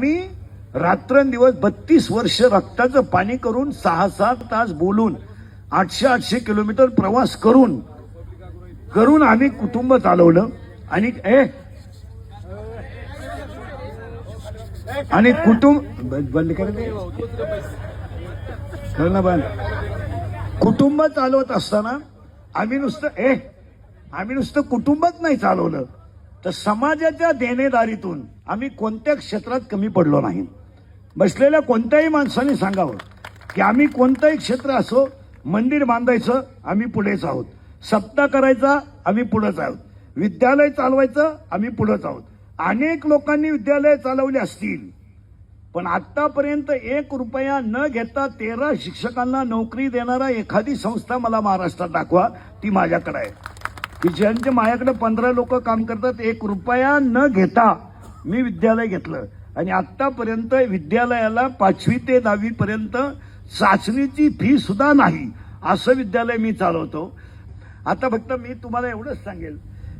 आम्ही रात्रंदिवस 32 वर्ष रक्ताचं पाणी करून 6-7 तास बोलून 800 किलोमीटर प्रवास करून आम्ही कुटुंब चालवलं आणि कुटुंब बंद करणं बंद. कुटुंब चालवत असताना आम्ही नुसतं कुटुंबच नाही चालवलं, तर समाजाच्या देणेदारीतून आम्ही कोणत्या क्षेत्रात कमी पडलो नाही. बसलेल्या कोणत्याही माणसाने सांगावं की आम्ही कोणतंही क्षेत्र असो, मंदिर बांधायचं आम्ही पुढेच आहोत, सप्ताह करायचा आम्ही पुढेच आहोत, विद्यालय चालवायचं आम्ही पुढेच आहोत. अनेक लोकांनी विद्यालय चालवली असतील, पण आतापर्यंत 1 रुपया न घेता 13 शिक्षकांना नोकरी देणारा एखादी संस्था मला महाराष्ट्रात दाखवा, ती माझ्याकडे आहे. की ज्यांचे माझ्याकडे 15 लोक काम करतात, 1 रुपया न घेता मी विद्यालय घेतलं. आणि आतापर्यंत विद्यालयाला 5वी ते 10वी पर्यंत चाचणीची फी सुद्धा नाही असं विद्यालय मी चालवतो. आता फक्त मी तुम्हाला एवढंच सांगेल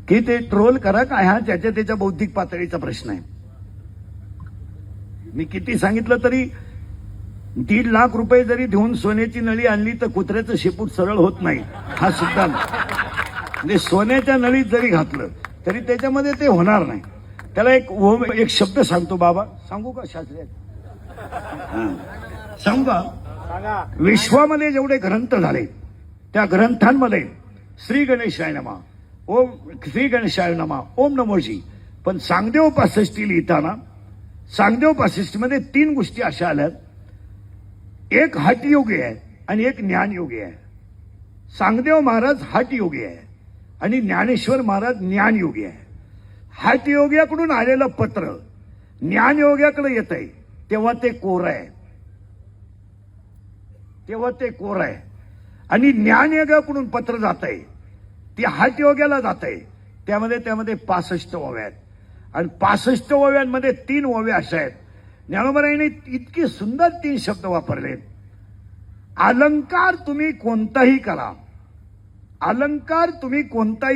की ते ट्रोल करा का, हा ज्याच्या त्याच्या बौद्धिक पातळीचा प्रश्न आहे. मी किती सांगितलं तरी 3 लाख रुपये जरी देऊन सोन्याची नळी आणली तर कुत्र्याचं शेपूट सरळ होत नाही, हा सिद्धांत. म्हणजे सोन्याच्या नळीत जरी घातलं तरी त्याच्यामध्ये ते होणार नाही. त्याला एक शब्द सांगतो बाबा, सांगू का शास्त्री? सांगू का? विश्वामध्ये जेवढे ग्रंथ झाले त्या ग्रंथांमध्ये श्री गणेशाय नमः, ओम श्री गणेशाय नमः, ओम नमोजी. पण सांगदेव 65 लिहिताना सांगदेव 65 मध्ये 3 गोष्टी अशा आल्यात, एक हठयोगी आहे आणि एक ज्ञानयोगी आहे. सांगदेव महाराज हठयोगी आहे आणि ज्ञानेश्वर महाराज ज्ञानयोगी आहे. हठयोग्याकडून आलेलं पत्र ज्ञानयोग्याकडे येत आहे तेव्हा ते कोरं आहे, आणि ज्ञानयोगाकडून पत्र जात आहे ती हठयोग्याला जात आहे, त्यामध्ये 65 ओव्या आहेत. आणि 65 ओव्यांमध्ये 3 ओव्या अशा आहेत. ज्ञानोबरायांनी इतके सुंदर 3 शब्द वापरले. अलंकार तुम्ही कोणताही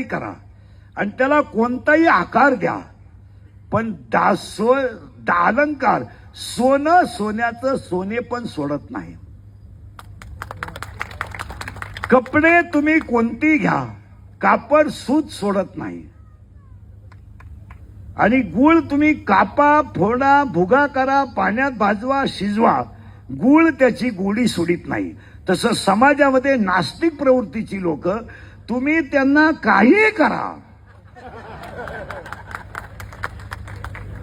करा आणि त्याला कोणताही आकार द्या, पण अलंकार सोन्याचं सोने पण सोडत नाही. कपडे तुम्ही कोणती घ्या, कापड सूत सोडत नाही. आणि गुळ तुम्ही कापा, फोडा, भुगा करा, पाण्यात भाजवा, शिजवा, गुळ त्याची गोडी सोडित नाही. तसं समाजामध्ये नास्तिक प्रवृत्तीची लोक, तुम्ही त्यांना काही करा